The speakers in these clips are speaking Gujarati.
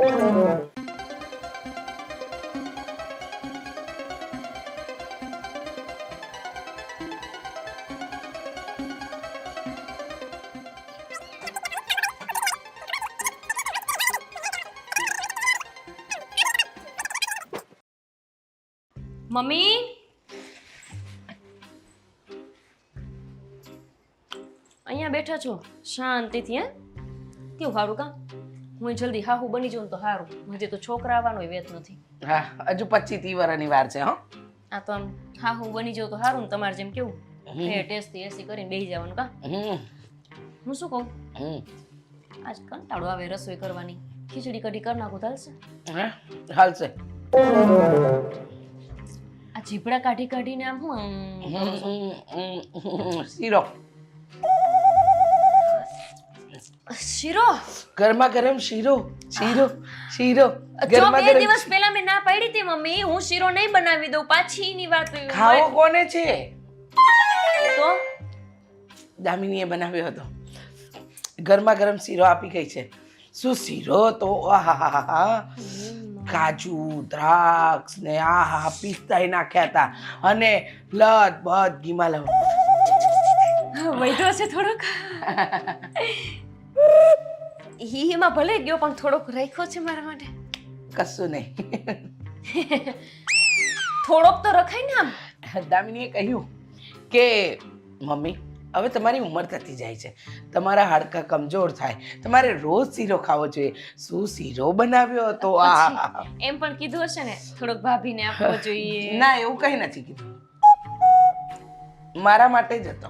મમ્મી અહીંયા બેઠા છો શાંતિથી? હે કેવું સારું કા? હું જલ્દી હાહુ બની જાઉં તો સારું. હજી તો છોકરા આવવાનો વેત નથી. હા, હજુ 25-30 વર્ષની વાર છે. હો, આ તો આમ હાહુ બની જાઉં તો સારું ને. તમારે જેમ કેવું ટેસ્ટી એસી કરીને બેસી જવાનું કા? હું શું કહું, આજ કંટાળો આવે રસોઈ કરવાની. ખીચડી કઢી કરી નાખું ચાલશે? હાલશે. આ જીભડા કાઢી કાઢીને આમ હું શીરો. શીરો? ગરમા ગરમ શીરો. શીરો શીરો જો 2 દિવસ પહેલા મેં ના પાડી હતી મમ્મી, હું શીરો નહીં બનાવી દઉં. પાછી ની વાત. ખાવો કોને છે? તો દામિનીએ બનાવ્યો હતો. ગરમા ગરમ શીરો આપી ગઈ છે. શું શીરો તો! આહાહાહા, કાજુ, દ્રાક્ષ ને આહા પિસ્તા નાખ્યા હતા અને લત બત ઘીમાં લવ વૈધો છે થોડોક. એમાં ભલે ગયો પણ થોડોક રાખ્યો છે મારા માટે. કશું નહીં. થોડોક તો રખાય ને આમ. દામિનીએ કહ્યું કે મમ્મી હવે તમારી ઉંમર થતી જાય છે, તમારા હાડકા કમજોર થાય, તમારે રોજ શીરો ખાવો જોઈએ. શું શીરો બનાવ્યો હતો! આ એમ પણ કીધું હશે ને થોડોક ભાભીને આપવો જોઈએ. ના, એવું કઈ નથી કીધું. મારા માટે જ હતો.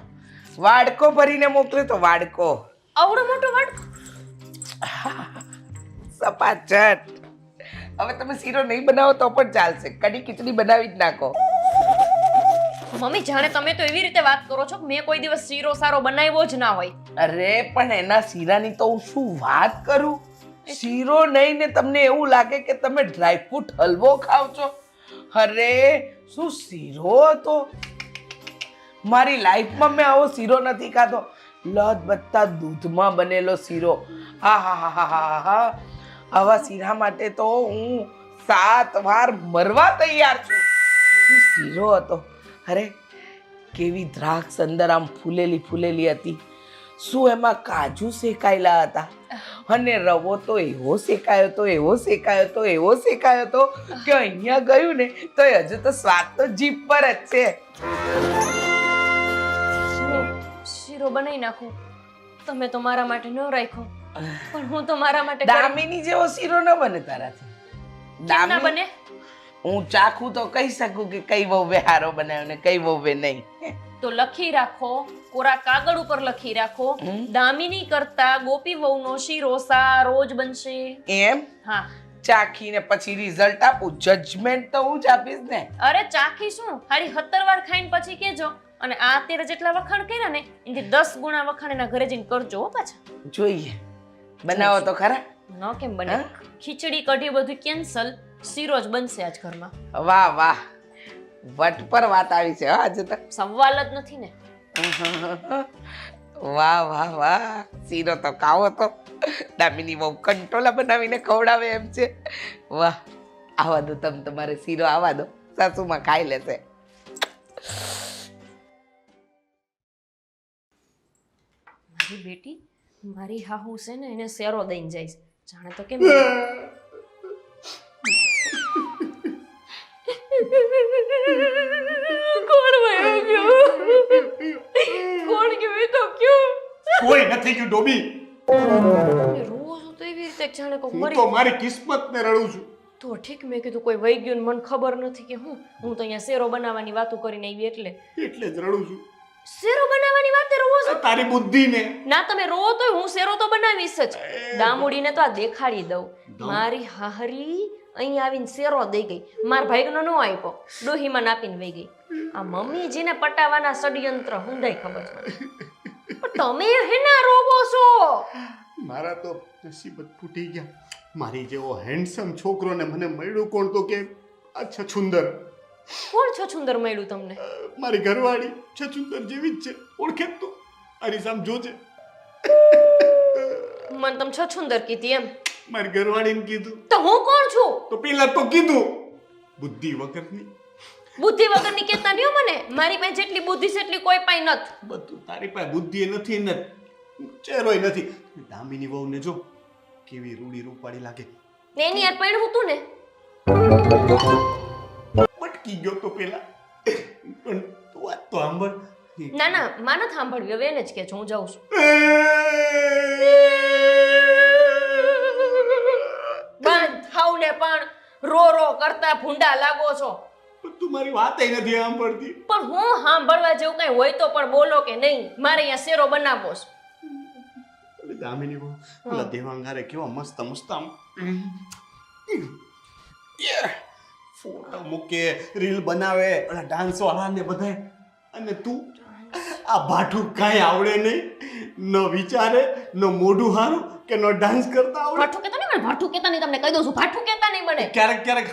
વાડકો ભરીને મોકલ્યો તો. વાડકો આવડો મોટો વાડકો? સપાચટ. હવે તમે શીરો નહીં બનાવો તો પણ ચાલશે. કઢી ખીચડી બનાવી જ નાખો. મમ્મી જાણે તમે તો એવી રીતે વાત કરો છો કે મેં કોઈ દિવસ શીરો સારો બનાવ્યો જ ના હોય. અરે પણ એના શીરાની તો હું શું વાત કરું. શીરો નહીં ને તમને એવું લાગે કે તમે ડ્રાયફ્રૂટ હલવો ખાવ છો. અરે શું શીરો હતો! મારી લાઈફમાં મેં આવો શીરો નથી ખાધો. લત બત્તા દૂધમાં બનેલો શીરો. આહાહાહાહા, આવા શીરા માટે તો હું 7 વાર મરવા તૈયાર છું. શું શીરો હતો! અરે કેવી દ્રાક્ષ અંદર આમ ફૂલેલી ફૂલેલી હતી. શું એમાં કાજુ શેકાયેલા હતા અને રવો તો એવો શેકાયો તો, એવો શેકાયો તો, એવો શેકાયો તો કે અહીંયા ગયું ને તો હજુ તો સ્વાદ તો જીભ પર જ છે. શીરો બનાવી નાખું. તમે તો મારા માટે ન રાખ્યો પણ હું તો મારા માટે. દામિની જેવો શીરો ન બને તારાથી. કેમ ના બને? હું ચાખું તો કહી શકું કે કઈ વહુએ હારો બનાવ્યો ને કઈ વહુએ નહીં. તો લખી રાખો, કોરા કાગળ ઉપર લખી રાખો, દામિની કરતા ગોપી વહુનો શીરો સારો જ બનશે. એમ? હા. ચાખીને પછી રિઝલ્ટ આપું. જજમેન્ટ તો હું જ આપીશ ને. અરે ચાખી શું, હારી 17 વાર ખાઈને પછી કેજો. અને આ 13 જેટલા વખાણ કર્યા ને એનાથી 10 ગુણા વખાણ એના ઘરે જઈને કરજો પાછા. જોઈએ, બનાવો તો ખરા. ન કેમ બને? ખીચડી કઢી બધું કેન્સલ, શીરો જ બનશે આજ ઘરમાં. વાહ વાહ, વટ પર વાત આવી છે આજે તો. સવાલ જ નથી ને. વાહ વાહ વાહ, શીરો તો ખાવો તો. દામિની બહુ કંટોલા બનાવીને ખવડાવે એમ છે. વાહ, આવા દો તમે તમારે શીરો આવા દો, સાસુમાં ખાઈ લેશે. મારી બેટી મારી હાહુ છે ને એને શેરો દઈને જાય જાણે તો કેમ. કોણ વયો ગયો? કોણ ગયો તો ક્યું? કોઈ નથી ગયું ડોબી. રોજ તો એવી રીતે જાણે કોઈ હું મરી. તો મારી કિસ્મતને રડું છું. તો ઠીક, મેં કીધું કોઈ વહી ગયું ને મને ખબર નથી કે હું તો અહીંયા શેરો બનાવવાની વાતો કરીને આવી એટલે એટલે જ રડું છું. શેરો બનાવવાની વાતે રોવો છો? તારી બુદ્ધિને. ના તમે રોવો તોય હું શેરો તો બનાવીશ જ. દામુડીને તો આ દેખાડી દઉં. મારી હાહરી અહીં આવીને શેરો દઈ ગઈ. માર ભાઈનો નો આપ્યો, ડોહીમાં નાપીને વહી ગઈ. આ મમ્મીજીને પટાવવાના ષડયંત્ર હુંદાય ખબર છે. પણ તમે હેના રોવો છો? મારા તો નસીબ જ ફૂટી ગયા. મારી જેવો હેન્ડસમ છોકરોને મને મળ્યું કોણ તો કે આ છછુંદર. કોણ છછુંદર મળ્યું તમને? મારી ઘરવાળી છછુંદર જેવી જ છે. ઓળખે જ તું? આરી સામ જોજે. મને તમે છછુંદર કીધી એમ? મારી ઘરવાળીને કીધું તો હું કોણ છું? તો પેલા તો કીધું બુદ્ધિ વગરની. બુદ્ધિ વગરની કેતા નહીં હો મને. મારી પાસે જેટલી બુદ્ધિ છે એટલી કોઈ પાસે નથી. બધું તારી પાસે બુદ્ધિ નથી ને ચહેરોય નથી. દામિની વહુને જો કેવી રૂડી રૂપાળી લાગે. ને એની યાર પડ્યું તું ને. પટકી ગયો તો પેલા. પણ તું વાત તો સાંભળ. ના ના માં નથી સાંભળવી, હવે એને જ કે હું જાઉં છું. બંધ થાવ ને પણ રો રો કરતા ભૂંડા લાગો છો. પણ તું મારી વાતય નથી સાંભળતી. પણ હું સાંભળવા જેવું કઈ હોય તો પણ બોલો કે નહીં. મારે અહીંયા શેરો બનાવવો છે. એટલે દામિની બહુ પેલા દેવાંગારે કેવા મસ્ત મસ્ત આમ ફોટો મૂકે, રીલ બનાવે, ઓલા ડાન્સ વાળાને બધાય. અને તું આ ભાઠું કાંઈ આવડે નહીં, ન વિચારે, ન મોઢું હારું કે ન ડાન્સ કરતા આવડે. ભાઠું કેતા નહીં મને, ભાઠું કેતા નહીં, તમને કહી દઉં છું ભાઠું કેતા નહીં મને. ક્યારેક ક્યારેક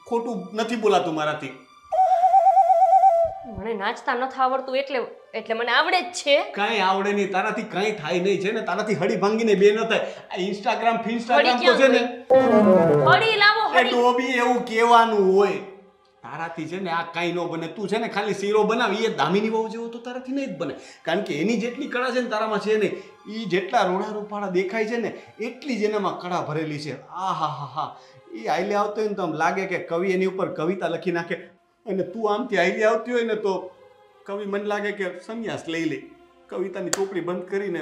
ખોટું નથી બોલાતું મારાથી. મને નાચતા નથી આવડતું એટલે મને આવડે જ છે. કાંઈ આવડે નહીં, તારાથી કાંઈ થાય નહીં છે ને. તારાથી હળી ભાંગીને બે ન થાય. આ ઇન્સ્ટાગ્રામ ફિન્સ્ટાગ્રામ તો છે ને હળી લાવો એ હળી. તો બી એવું કહેવાનું હોય. તારાથી છે ને આ કાંઈ ન બને. તું છે ને ખાલી શીરો બનાવી, એ દામિની વહુ જેવો તો તારાથી નહીં જ બને. કારણ કે એની જેટલી કળા છે ને તારામાં છે નહીં. એ જેટલા રોડા રૂપાળા દેખાય છે ને એટલી જ એનામાં કળા ભરેલી છે. આ હા હા હા એ આઈલે આવતો હોય ને તો આમ લાગે કે કવિ એની ઉપર કવિતા લખી નાખે. અને તું આમથી આઈલે આવતી હોય ને તો કવિ મને લાગે કે સંન્યાસ લઈ લે, કવિતાની ચોપડી બંધ કરીને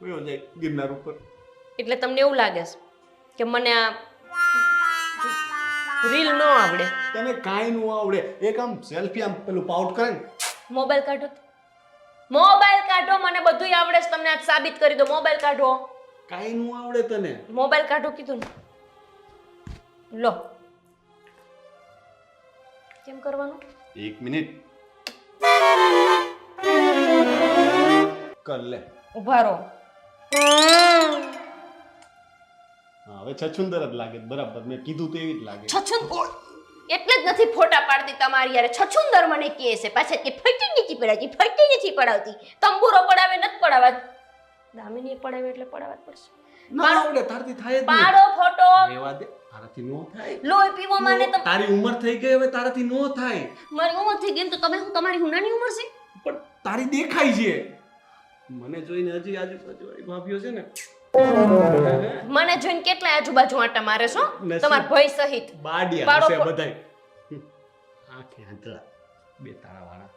વયો જાય ગિરનાર ઉપર. એટલે તમને એવું લાગે છે કે મને આ રીલ ન આવડે? તને કાંઈ ન આવડે. એક આમ સેલ્ફી આમ પેલું પાઉટ કરે ને. મોબાઈલ કાઢો તો. મોબાઈલ કાઢો, મને બધુંય આવડે છે. તમને આજ સાબિત કરી દો. મોબાઈલ કાઢો. કાંઈ ન આવડે તને. મોબાઈલ કાઢો કીધું ને. લો. કેમ કરવાનું? 1 મિનિટ કર લે. ઉભા રહો. હા હવે છછુંદર જ લાગે બરાબર. મેં કીધું તો એવી જ લાગે. છછુંદર એટલે જ નથી ફોટા પાડતી તમારી યાર. છછુંદર મને કહે છે પાછા કે ફટી નથી પડાવતી, ફટી નથી પડાવતી. તંબુરો પડાવે નથી પડાવવા. દામિની પડાવે એટલે પડાવવા જ પડશે. ના આવડે તારથી થાય જ નહીં. પાડો ફોટો. રેવા દે, તારાથી નો થાય. લોહી પીવો માને તો તારી ઉંમર થઈ ગઈ, હવે તારાથી નો થાય. મારી ઉંમર થઈ ગઈ તો તમે હું તમારી હુનાની ઉંમર છે? પણ તારી દેખાય છે. મને જોઈને હજી આજુબાજુ વાળી ભાભીઓ છે ને મને જોઈને કેટલા આજુબાજુ આટા મારે છો નસીબ. તમાર ભય સહિત. બાડિયા પાડો હશે ફો- બધાય. આંખે આંધળા બે તારા વાળા.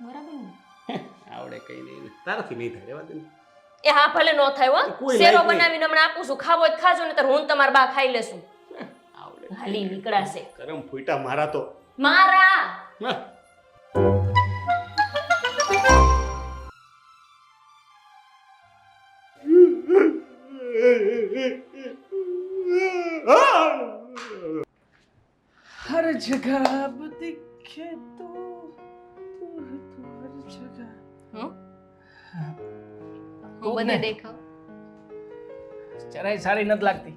બરાબર ને? આવડે કઈ નહીં. તારાથી નહીં થાય. રેવા દે ને. એ હા ભલે નો થાય હો. કોઈ શેરો લાયક નહીં. બનાવીને હમણાં આપું છું. ખાવો જ ખાજો ને તો હું તમાર બા ખાઈ લેશું. આવડે. હાલી નીકળાશે કરમ ફૂટા મારા તો. મારા. હા. हर जगह अब दिखे तो तू हर जगह. હું તું બધે ને. દેખાવ. જરાય સારી નથી લાગતી.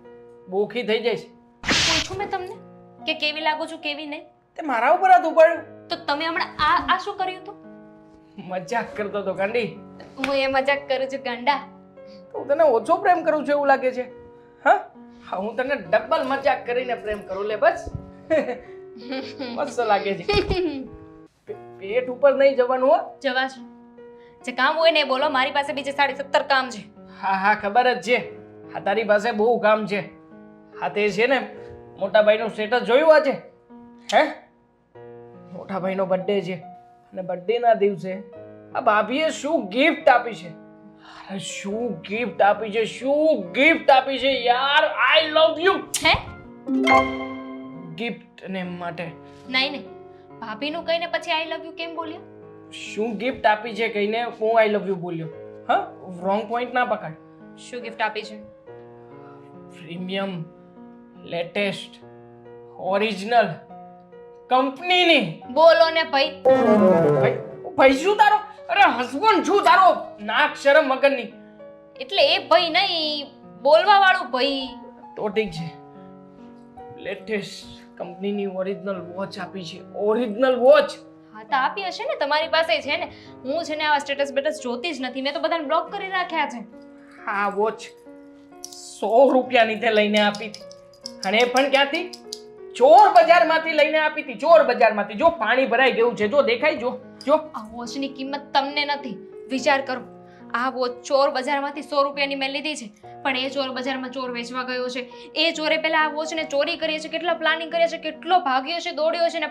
બોખી થઈ જઈશ. પૂછું મેં તમને કે કેવી લાગુ છું કેવી નહીં? તે મારા ઉપર હાથ ઉપાડ્યો. તો તમે હમણાં આ શું કર્યું હતું? મજાક કરતો તો ગાંડી. હું એ મજાક કરું છું ગાંડા. તો હું તને ઓછો પ્રેમ કરું છું એવું લાગે છે? હા હા હું તને ડબલ મજાક કરીને પ્રેમ કરું લે બસ. મસ્ત લાગે છે. પેટ ઉપર નહીં જવાનું હો. જવા છો જે કામ હોય ને એ બોલો. મારી પાસે બીજે 17.5 કામ છે. હા હા ખબર જ છે. હા તારી પાસે બહુ કામ છે. હા તે છે ને મોટા ભાઈનું સ્ટેટસ જોયું આજે? હે મોટા ભાઈનો બર્થડે છે અને બર્થડે ના દિવસે આ ભાભીએ શું ગિફ્ટ આપી છે? અરે શું ગિફ્ટ આપી છે? શું ગિફ્ટ આપી છે યાર? આઈ લવ યુ હે ગિફ્ટ ને માટે. નહીં નહીં ભાભીનું કહીને પછી આઈ લવ યુ કેમ બોલ્યો? શું ગિફ્ટ આપી છે કહીને હું આઈ લવ યુ બોલ્યો? હા રોંગ પોઈન્ટ ના પકડ. શું ગિફ્ટ આપી છે? પ્રીમિયમ લેટેસ્ટ ઓરિજિનલ કંપનીની. બોલો ને ભાઈ. ભાઈ ભાઈ શું તારો? અરે હસબન્ડ છું તારો. નાક શરમ વગરની. એટલે એ ભાઈ નહીં, બોલવા વાળું ભાઈ. તો ઠીક છે. લેટેસ્ટ કંપનીની ઓરિજિનલ વોચ આપી છે. Original watch. હા તો આપી હશે ને, તમારી પાસે છે ને. હું છે ને આવા સ્ટેટસ બેટસ જોતી જ નથી, મેં તો બધાને બ્લોક કરી રાખ્યા છે. આ વોચ 100 રૂપિયાની તે લઈને આપી હતી, અને એ પણ ક્યાંથી? ચોર બજારમાંથી લઈને આપી હતી, ચોર બજારમાંથી. જો પાણી ભરાઈ ગયું છે, જો દેખાય, જો. આ વોચની કિંમત તમને નથી, વિચાર કરો. આ વોચ ચોર બજારમાંથી 100 રૂપિયાની મેં લીધી છે, પણ એ ચોર બજારમાં ચોર વેચવા ગયો છે. એ ચોરે પહેલા આ વોચને ચોરી કરી છે, કેટલા પ્લાનિંગ કર્યા છે, કેટલો ભાગ્યો છે, દોડ્યો છે, ને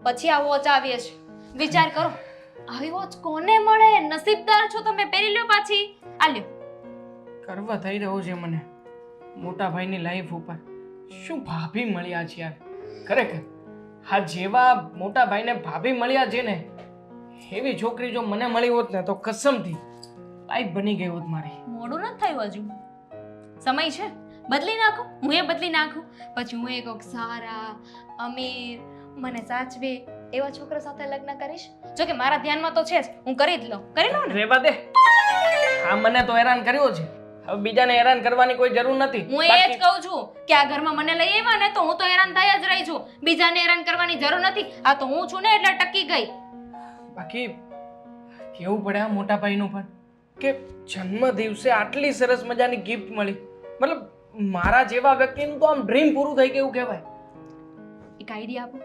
પછી આ વોચ આવી છે. વિચાર કરો, આવી વોચ કોને મળે? નસીબદાર છો તમે, પહેરી લો પાછી. આ લ્યો. ગર્વ થઈ રહ્યો છે મને મોટા ભાઈની લાઈફ ઉપર. શું ભાભી મળ્યા છે યાર, ખરેખર. આ જેવા મોટા ભાઈને ભાભી મળ્યા છે ને, એવી છોકરી જો મને મળી હોત ને તો કસમથી લાઈફ બની ગઈ હોત મારી. મોડું નથી થયું હજુ, સમય છે, બદલી નાખો. હું એ બદલી નાખું, પછી હું એક સારા અમીર મને સાચવે એવા છોકરા સાથે લગ્ન કરીશ. જો કે મારા ધ્યાનમાં તો છે જ, હું કરી લઉં ને. રેવા દે, આ મને તો હેરાન કર્યો છે, હવે બીજાને હેરાન કરવાની કોઈ જરૂર નથી. હું એ જ કહું છું કે આ ઘરમાં મને લઈ આવ્યા ને તો હું તો હેરાન થઈ જ રહી છું, બીજાને હેરાન કરવાની જરૂર નથી. આ તો હું છું ને એટલે ટકી ગઈ. બાકી કેવું પડે આ મોટા ભાઈનું પણ કે જન્મ દિવસે આટલી સરસ મજાની ગિફ્ટ મળી. મતલબ મારા જેવા વ્યક્તિનું તો આમ ડ્રીમ પૂરું થઈ ગયું કહેવાય. એક આઈડિયા આપો,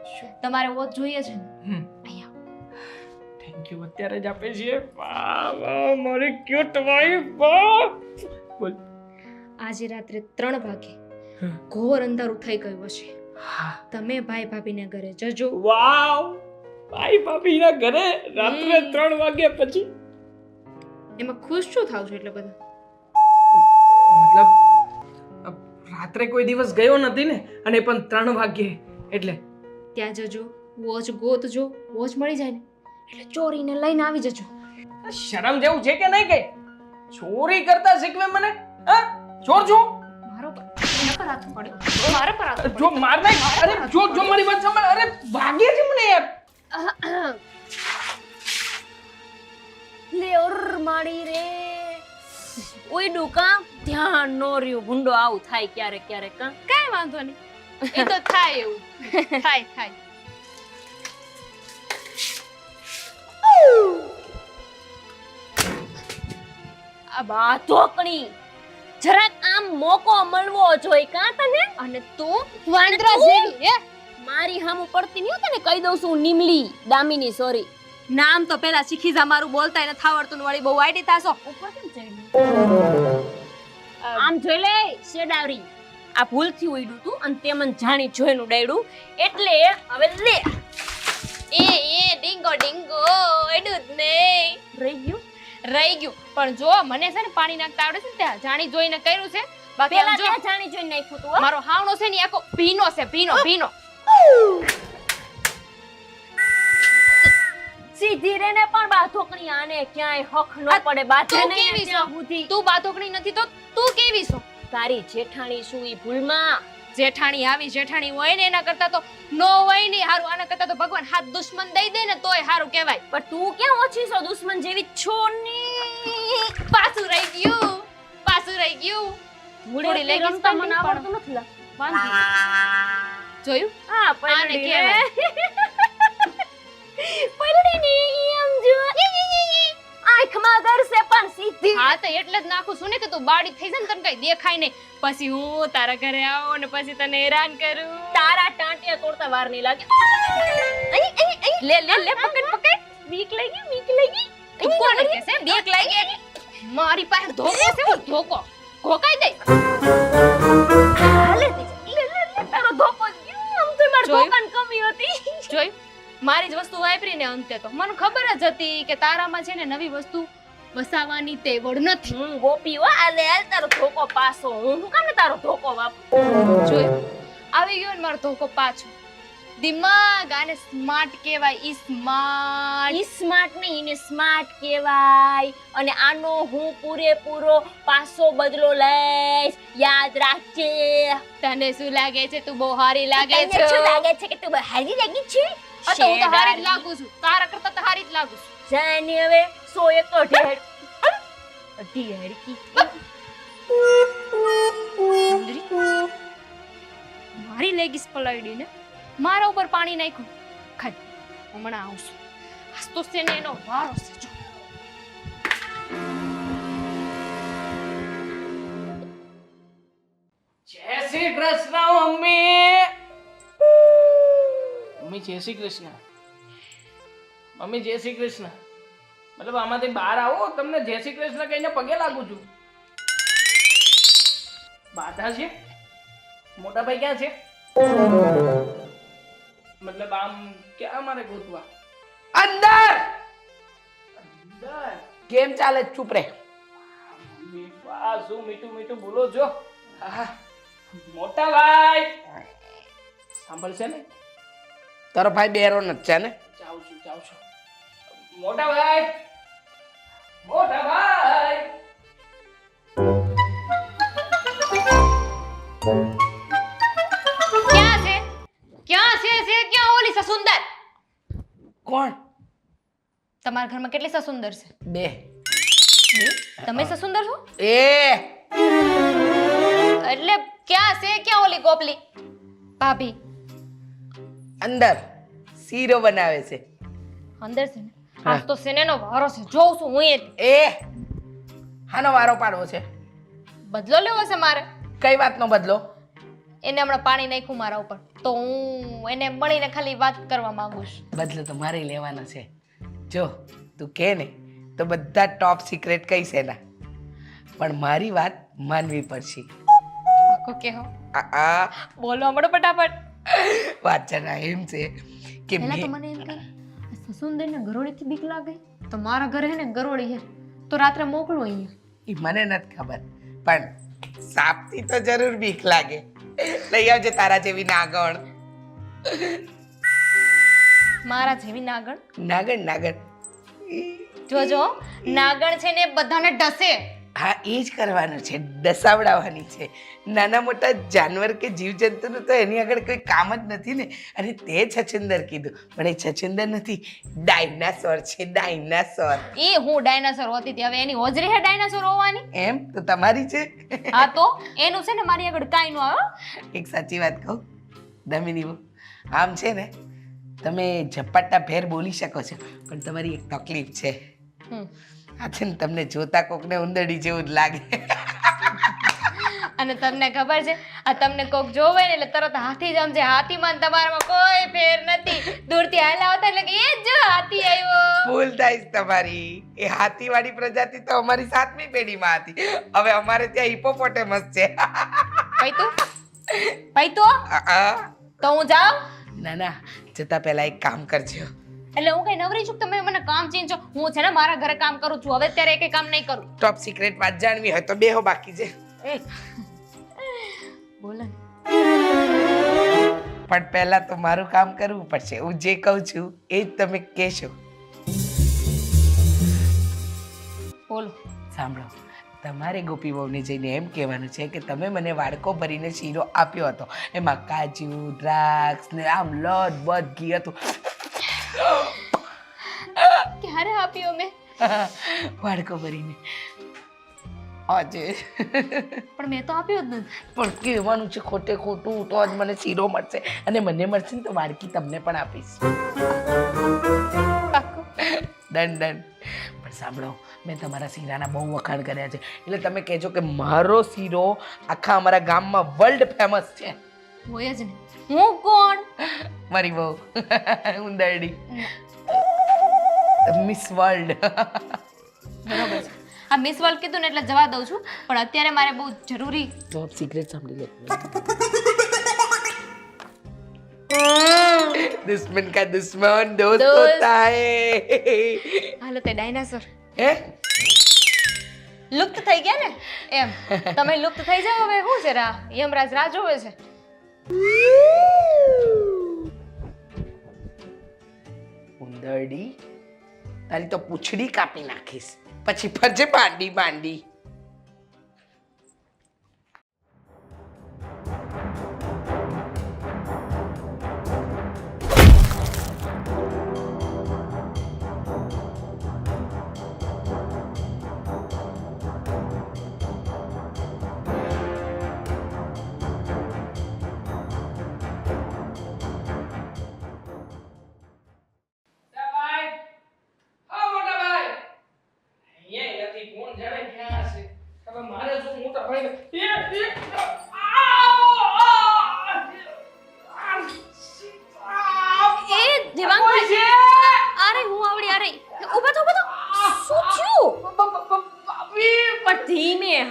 તમારે વોચ જોઈએ છે ને? અહીંયા થેન્ક યુ, અત્યારે જ આપે છે. વાહ વાહ મારી ક્યુટ વાઈફ, વાહ. બોલ. આજે રાત્રે 3 વાગે ઘોર અંધારું થઈ ગયું હશે, તમે ભાઈ ભાભીને ઘરે જજો. વાવ, ભાઈ ભાભીના ઘરે રાત્રે 3 વાગ્યા પછી? એમાં ખુશ શું થાવ છો એટલે બધા? મતલબ રાત્રે કોઈ દિવસ ગયો નથી ને, અને પણ 3 વાગ્યે એટલે ત્યાં જજો, વોચ ગોતજો, વોચ મળી જાય ને એટલે ચોરીને લઈને આવી જજો. શરમ જેવું છે કે નહીં? કઈ ચોરી કરતા શીખવે મને? હા, ચોર છું? મારો પર હાથ પડ્યો, મારા પર હાથ જો માર નહીં, અરે જો મારી વાત સાંભળ. અરે ભાગે છે મને યાર. લે ઓર માડી રે, ઓય ડુકા ધ્યાન નો રહ્યું, ભૂંડો આવું થાય ક્યારેક ક્યારેક. કાંઈ વાંધો નહીં, એ તો થાય એવું થાય. આ બા ધોકણી, જરાક આમ મોકો મળવો જોઈએ કાં તને? અને તું વાંદરા જેવી હે. મારી હામું પડતી નહીં તને કહી દઉં છું, નિમલી દામિની. સોરી, નામ તો પેલા શીખી જા, મારું બોલતા નથી આવડતું ને વળી બહુ આઈડી થાશો. ઉપર કેમ ચડી? આમ જોઈ લે શેડાવરી, આ ભૂલથી ઉડ્યું તું અને તે મને જાણી જોઈને ઉડાડ્યું, એટલે હવે લે. એ ડીંગો એડું જ નહીં. રહી ગયું. પણ જો મને છે ને પાણી નાખતા આવડે છે ને, ત્યાં જાણી જોઈને કર્યું છે. બાકી પેલા આમ જો તે જાણી જોઈને નાખ્યું તું હો. મારો હાવણો છે ને આખો ભીનો છે, ભીનો. સીધી રેને પણ બાથોકણી આને ક્યાંય હક ન પડે, બાથે તું નહીં કેવી ત્યાં છો? સુધી. તું બાથોકણી નથી તો તું કેવી છો? તારી જેઠાણી શું ઈ ભૂલમાં? જેઠાણી આવી જેઠાણી હોય ને એના કરતા તો નો હોય ને હારું. આના કરતા તો ભગવાન હાથ દુશ્મન દઈ દે ને તોય હારું કહેવાય. પણ તું ક્યાં ઓછી છો, દુશ્મન જેવી જ છો ને. પાછું રહી ગયું. થોડી લેગીસ રમતા પણ મને નહીં આવડતું નથી લા. બાંધી. જોયું? હા, આને પલડી કહેવાય. પલડી ની આમ જો. આંખમાં ગરસે પણ સીધી. હા તો એટલે જ નાખું છું ને કે તું બાળી થઈ જાય ને તને કઈ દેખાય નહીં. પછી હું તારા ઘરે આવું ને પછી તને હેરાન કરું. તારા ટાંટિયા તોડતા વાર નહીં લાગે. લે પકડ. બીક લાગી. તું કોને કહેશે બીક લાગી? મારી પાસે ધોકો છે, હું ધોકો ઘોકાઈ દે. હાલે લે તારો ધોકો ગયો. આમ તો માર જોયું? ધોકાની કમી હતી. જોઈ મારી જ વસ્તુ વાપરી ને અંતે તો મને ખબર જ હતી કે તારામાં છે ને નવી વસ્તુ વસાવાની તેવડ નથી. હું ગોપી હો. આલે હાલ તારો ધોકો પાસો. હું કામ ને તારો ધોકો વાપરું. જોઈ આવી ગયો ને મારો ધોકો પાછો. દિમાગ આને સ્માર્ટ કહેવાય. ઈ સ્માર્ટ. ઈ સ્માર્ટ નહીં, એને સ્માર્ટ કહેવાય. અને આનો હું પૂરેપૂરો પાસો બદલો લઈશ, યાદ રાખજે. તને શું લાગે છે? તું બહુ હારી લાગે તને છે. શું લાગે છે કે તું બહુ હારી લાગી છે? આ તો હું તો હારી જ લાગુ છું. તારા કરતા તો હારી જ લાગુ છું. જાની હવે 100 એક તો ઢેર. ઢેર કી. મારી લેગીસ પલાડી ને મારા ઉપર પાણી નાખ્યું. ખાય હમણાં આવશું. આજ તો છે ને એનો વારો છે જો. જય શ્રી કૃષ્ણ મમ્મી. મમ્મી જય શ્રી કૃષ્ણ. મમ્મી જય શ્રી કૃષ્ણ. મતલબ આમાંથી બહાર આવો, તમને જય શ્રી કૃષ્ણ કહીને પગે લાગુ છું. બાધા છે? મોટા ભાઈ ક્યાં છે? મતલબ આમ ક્યાં મારે ગોતવા? અંદર. અંદર કેમ ચાલે? ચૂપ રહે. મમ્મી વાહ, શું મીઠું મીઠું બોલો છો. આહા. મોટા ભાઈ સાંભળશે ને? તારો ભાઈ બેરો નથી છે ને? જાઉં છું. મોટા ભાઈ, મોટા ભાઈ. ક્યાં છે ક્યાં ઓલી સસુંદર? કોણ? તમારા ઘરમાં કેટલી સસુંદર છે? બે. તમે સસુંદર છો? એ એટલે ક્યાં ઓલી ગોપલી ભાભી? અંદર શીરો બનાવે છે. અંદર છે ને? આજ તો સેનેનો વારો છે. જોઉં છું હું એ હાનો વારો પાડવો છે? બદલો લેવો છે મારે. કઈ વાતનો બદલો? એને હમણાં પાણી નાખ્યું મારા ઉપર તો હું એને મળીને ખાલી વાત કરવા માંગુ છું. બદલો તો મારે લેવાનો છે. જો તું કે ને તો બધા ટોપ સિક્રેટ કહીશ એના, પણ મારી વાત માનવી પડશે. ઓકે હો, આ બોલો હમણાં ફટાફટ. વાત જરા એમ છે કે પહેલા તો મને એમ કહે સસુંદરને ગરોળીથી બીક લાગે તો મારા ઘરે હે ને ગરોળી છે તો રાત્રે મોકલો અહીંયા. એ મને નથી ખબર, પણ સાપથી તો જરૂર બીક લાગે. લઈ આવજે તારા જેવી નાગણ. મારા જેવી નાગણ? નાગણ. જોજો નાગણ છે ને બધાને ડસે. હા એ જ કરવાનું છે, ડસાવડાવવાની છે. નાના મોટા જાનવર કે જીવજંતુનું તો એની આગળ કોઈ કામ જ નથી ને. અને તે છછુંદર કીધું, પણ એ છછુંદર નથી, ડાયનાસોર છે. ડાયનાસોર. એ હું ડાયનાસોર હોતી હતી, હવે એની હોજરી હે ડાયનાસોર હોવાની? એમ તો તમારી છે. હા તો એનું છે ને મારી આગળ કાઈ નો આવે. એક સાચી વાત કહું દમિની બહુ, આમ છે ને તમે ઝપાટા ફેર બોલી શકો છો, પણ તમારી એક તકલીફ છે. આ છે ને તમને જોતા કોકને ઉંદરડી જેવું જ લાગે. અને તમને ખબર છે આ તમને કોક જોવે ને એટલે તરત હાથી જ સમજે. હાથીમાં ને તમારામાં કોઈ ફેર નથી. દૂરથી હાલ્યા આવતા એટલે કે એ જો હાથી આવ્યો. ભૂલ થાય છે તમારી. એ હાથીવાળી પ્રજાતિ તો અમારી 7મી પેઢીમાં હતી. હવે અમારે ત્યાં હિપોપોટેમસ છે. તો હું જાઉં? ના જતા પહેલા એક કામ કરજો. એટલે હું કઈ નવરી છું તમે મને કામ ચીંચો? હું છે ને મારા ઘરે કામ કરું છું, હવે અત્યારે એક કામ નહીં કરું. ટોપ સિક્રેટ વાત જાણવી હોય તો બેહો, બાકી છે. બોલો. પણ પહેલા તો મારું કામ કરવું પડશે. હું જે કહું છું એ જ તમે કહેશો. બોલો. સાંભળો, તમારે ગોપી વહુને જઈને એમ કહેવાનું છે કે તમે મને વાડકો ભરીને શીરો આપ્યો હતો, એમાં કાજુ દ્રાક્ષ ને આમ લદ બદ ઘી હતું. ક્યારે આપ્યો મેં? વાડકો ભરીને આજે. પણ મેં તો આપ્યો જ નથી. પણ કહેવાનું છે ખોટે ખોટું, તો જ મને શીરો મળશે, અને મને મળશે ને તો વાડકી તમને પણ આપીશ. ડન. પણ સાંભળો, મેં તમારા શીરાના બહુ વખાણ કર્યા છે, એટલે તમે કહેજો કે મારો શીરો આખા અમારા ગામમાં વર્લ્ડ ફેમસ છે. હોય જ ને. હું કોણ? મારી બહુ ઉંદરડી, મિસ વર્લ્ડ. બરોબર છે. આ મિસ વર્લ્ડ કીધું ને એટલે જવા દઉં છું, પણ અત્યારે મારે બહુ જરૂરી ટોપ સિક્રેટ સાંભળી લે. दुश्मन का दुश्मन दोस्त होता है. હાલો તે ડાયનાસોર હે લુપ્ત થઈ ગયા ને એમ તમે લુપ્ત થઈ જાવ. હવે શું છે યમરાજ રાહ જોવે છે. ઉંદરડી, તારી તો પૂંછડી કાપી નાખીશ, પછી ફરજે બાંડી.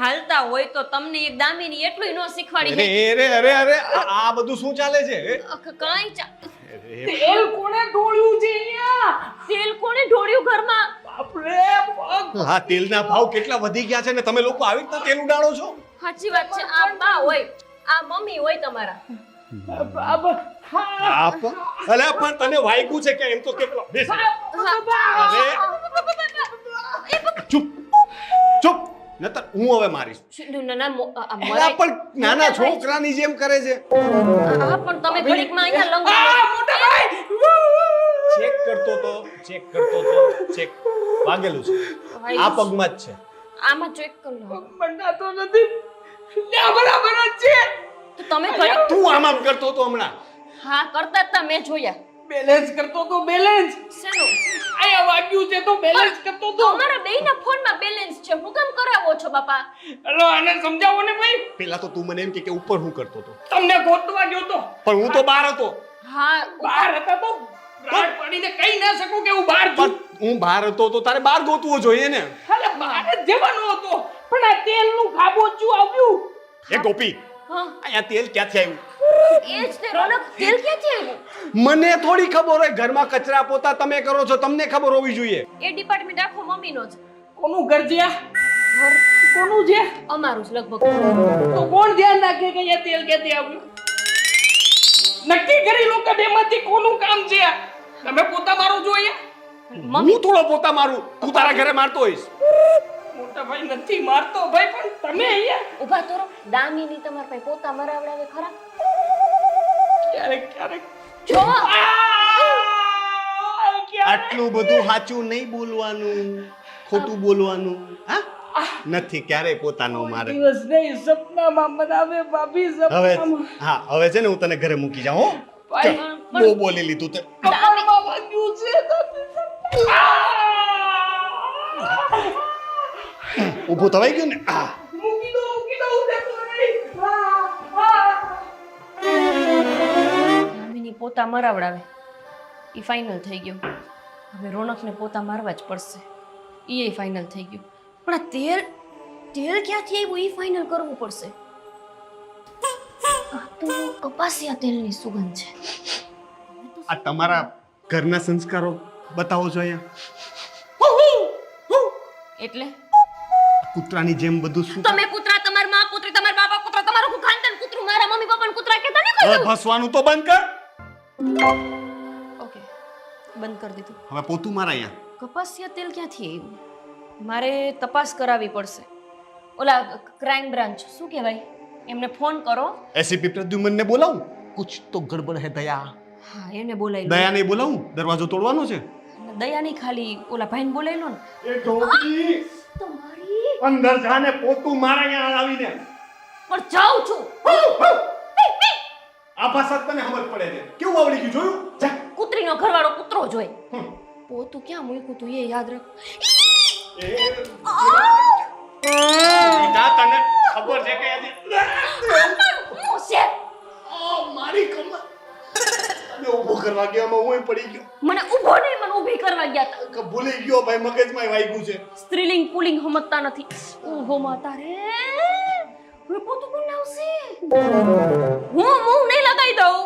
હાલતા હોય તો તમને એક દામિની એટલું ન શીખવાડી અરે આ બધું શું ચાલે છે કાંઈ તેલ કોણે ઢોળ્યું છે અહીંયા? તેલ કોણે ઢોળ્યું ઘરમાં? બાપરે પગ. હા તેલના ભાવ કેટલા વધી ગયા છે ને તમે લોકો આવી રીતે તેલ ઉડાડો છો સાચી વાત છે. આ બા હોય, આ મમ્મી હોય તમારા. અલે પણ તને વાગ્યું છે કે એમ તો કેટલો બેસ ચૂપ ચૂપ નતર હું હવે મારીશ અલા પણ નાના છોકરાની જેમ કરે છે હા પણ તમે ઘડીકમાં અહીંયા લંગો ચેક કરતો તો ચેક વાગેલું છે આ પગમાં જ છે આમાં ચેક કરી લો. મંડાતો નથી. લ્યા, બરાબર જ છે. તો તમે ઘડીક તું આમ આમ કરતો તો હમણાં હા કરતા હતા મેં જોયા. બેલેન્સ કરતો તો બેલેન્સ. શેનું? આયા વાગ્યું છે તો બેલેન્સ કરતો તો. તમારા બેયના ફોનમાં બેલેન્સ છે. હું કેમ કરાવો છો બાપા? હલો આને સમજાવો ને ભાઈ. પેલા તો તું મને એમ કે ઉપર હું કરતો તો તમને ગોતવા ગયો તો. પણ હું તો બહાર હતો હા બહાર હતા તો રાડ પડીને કહી ના શકું કે હું બહાર છું. પણ હું બહાર હતો તો તારે બહાર ગોતવો જોઈએ ને હાલે બહાર જ જવાનો હતો પણ આ તેલનું ખાબોચું આવ્યું. એ ગોપી હા અહીંયા તેલ ક્યાંથી આવ્યું એ જ તે રોનક. તેલ ક્યાંથી આવ્યું? મને થોડી ખબર હોય ઘરમાં કચરા પોતા તમે કરો છો તમને ખબર હોવી જોઈએ એ ડિપાર્ટમેન્ટ આખો મમ્મીનો છે. કોનું ઘર છે આ? ઘર કોનું છે? અમારું જ લગભગ. તો કોણ ધ્યાન રાખે કે અહીંયા તેલ ક્યાંથી આવ્યું? નક્કી કરી લો કે બેમાંથી કોનું કામ છે આ? તમે પોતા મારો છો અહીંયા? હું થોડો પોતા મારું તું તારા ઘરે મારતો હોઈશ મોટા ભાઈ નથી મારતો ભાઈ પણ તમે અહીંયા ઊભા તો રહો. દામિની તમારા પાસે પોતા મરાવડાવે ખરા? ક્યારેક ક્યારેક જો આટલું બધું સાચું નહીં બોલવાનું ખોટું બોલવાનું હા નથી ક્યારેય પોતાનો મારે દિવસ નહીં સપનામાં મનાવે ભાભી હવે સપનામાં હા હવે છે ને હું તને ઘરે મૂકી જાઉં હો ભાઈ બહુ બોલી લીધું તે કમરમાં વાગ્યું છે ઊભું થવાઈ ગયું ને આ મૂકી દો ઉઠે નહીં. દામિની પોતા મરાવડાવે એ ફાઇનલ થઈ ગયું. હવે રોનકને પોતા મારવા જ પડશે. એ ફાઇનલ થઈ ગયું. પણ આ તેલ ક્યાંથી આવ્યું એ ફાઇનલ કરવું પડશે. આ તો કપાસિયા તેલની સુગંધ છે. આ તમારા ઘરના સંસ્કારો બતાવો છો અહીંયા એટલે કૂતરાની જેમ બધું શું તમે કૂતરા, તમાર માં કૂતરી, તમાર બાપા કૂતરા, તમારું આખું ખાનદાન કૂતરું, મારા મમ્મી પપ્પાને કૂતરા કહેતા નહીં હવે કોઈ. ભસવાનું તો બંધ કર ઓકે બંધ કરી દીધું. હવે પોતું મારા અહીંયા કપાસિયા તેલ ક્યાંથી આવ્યું? મારે તપાસ કરાવવી પડશે. ઓલા ક્રાઇમ બ્રાન્ચ શું કહેવાય એમને ફોન કરો. એસીપી પ્રદ્યુમનને બોલાવું કુછ તો ગડબડ હે દયા હા એને બોલાવી લો. દયાને બોલાવું દરવાજો તોડવાનો છે દયા નહીં ખાલી ઓલા ભાઈને બોલાવી લો ને. એ ડોબી તમારી અંદર જાને પોતું મારા અહીંયા આવીને પણ જાઉં છું. આ ભાષા તને સમજ પડે છે કેવું આવડી ગયું જોયું જા કૂતરીનો ઘરવાળો કૂતરો જોઈ. પોતું ક્યાં મૂક્યું તું એ યાદ રાખ. બેટા તને ખબર છે કે મારી કમર અને ઊભો કરવા ગયો હું પડી ગયો મને ઊભો નહીં, મને ઊભી કરવા ગયા તા. કે ભૂલી ગયો ભાઈ મગજમાં વાગ્યું છે સ્ત્રીલિંગ પુલિંગ સમજતા નથી. ઓહો માતા રે, હવે પોતું કોણ લાવશે? હું નહીં લગાઈ દઉં.